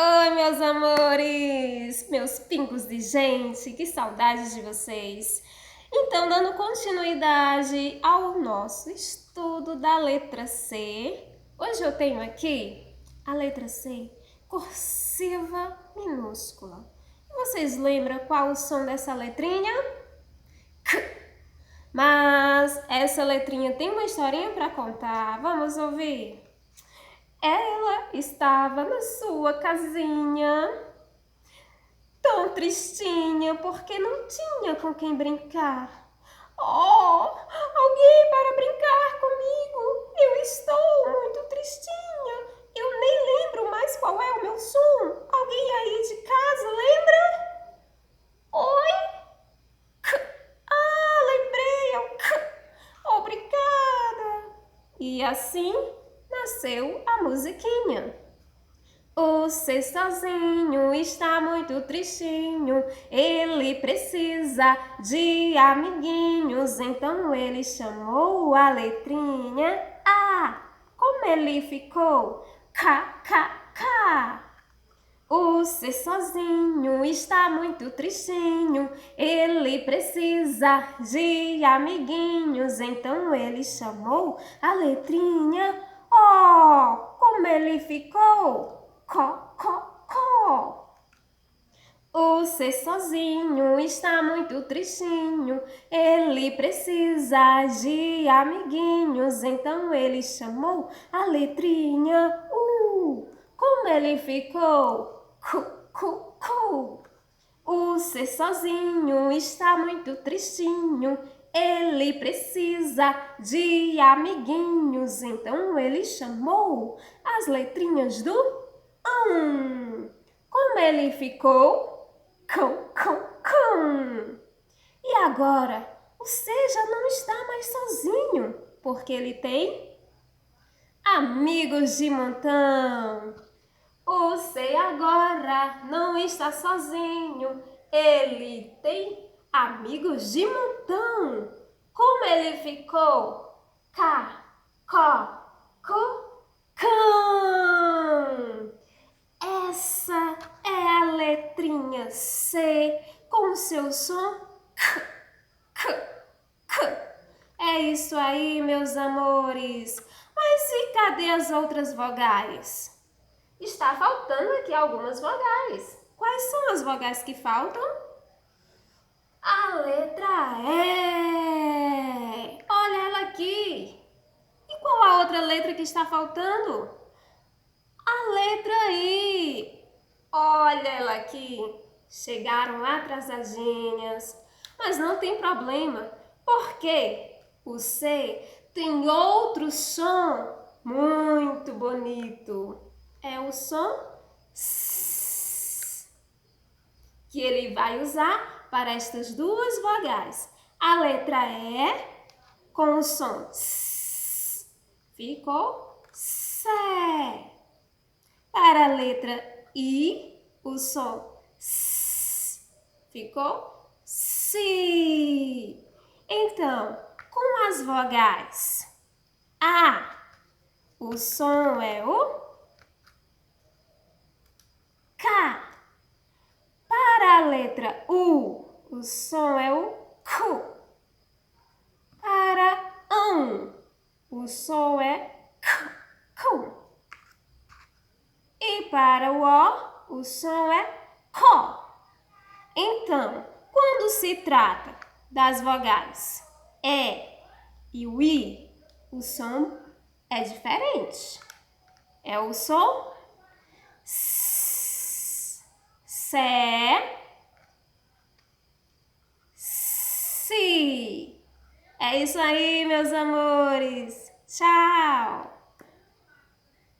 Oi, meus amores, meus pingos de gente, que saudades de vocês. Então, dando continuidade ao nosso estudo da letra C, hoje eu tenho aqui a letra C, cursiva minúscula. Vocês lembram qual o som dessa letrinha? K. Mas essa letrinha tem uma historinha para contar, vamos ouvir? Ela estava na sua casinha, tão tristinha, porque não tinha com quem brincar. Oh, alguém para brincar comigo? Eu estou muito tristinha. Eu nem lembro mais qual é o meu som. Alguém aí de casa lembra? Oi? Lembrei. Obrigada. E assim nasceu a musiquinha. O C sozinho está muito tristinho, ele precisa de amiguinhos, então ele chamou a letrinha A. Como ele ficou? K, K, K. O C sozinho está muito tristinho, ele precisa de amiguinhos, então ele chamou a letrinha O. Como ele ficou? Có, có, có. O C sozinho está muito tristinho, ele precisa de amiguinhos, então ele chamou a letrinha U. Como ele ficou? Cu, cu, cu. O C sozinho está muito tristinho, ele precisa de amiguinhos, então ele chamou as letrinhas do Como ele ficou? Com, com, com. E agora, o C já não está mais sozinho, porque ele tem amigos de montão. O C agora não está sozinho, ele tem amigos de montão. Como ele ficou? Cá, có, cu, cão. Essa é a letrinha C com seu som K, K, K. É isso aí, meus amores. Mas e cadê as outras vogais? Está faltando aqui algumas vogais. Quais são as vogais que faltam? A letra E. Olha ela aqui. E qual a outra letra que está faltando? A letra I. Olha ela aqui. Chegaram atrasadinhas. Mas não tem problema, porque o C tem outro som muito bonito. É o som S, que ele vai usar para estas duas vogais. A letra E com o som S ficou Sé. Para a letra I, o som S ficou Si. Então, com as vogais A, o som é o K. Para a letra U, o som é o Cu. Para o som é K, Cu. E para o O som é Có. Então, quando se trata das vogais E o I, o som é diferente. É o som S, Sé, Si. É isso aí, meus amores. Tchau!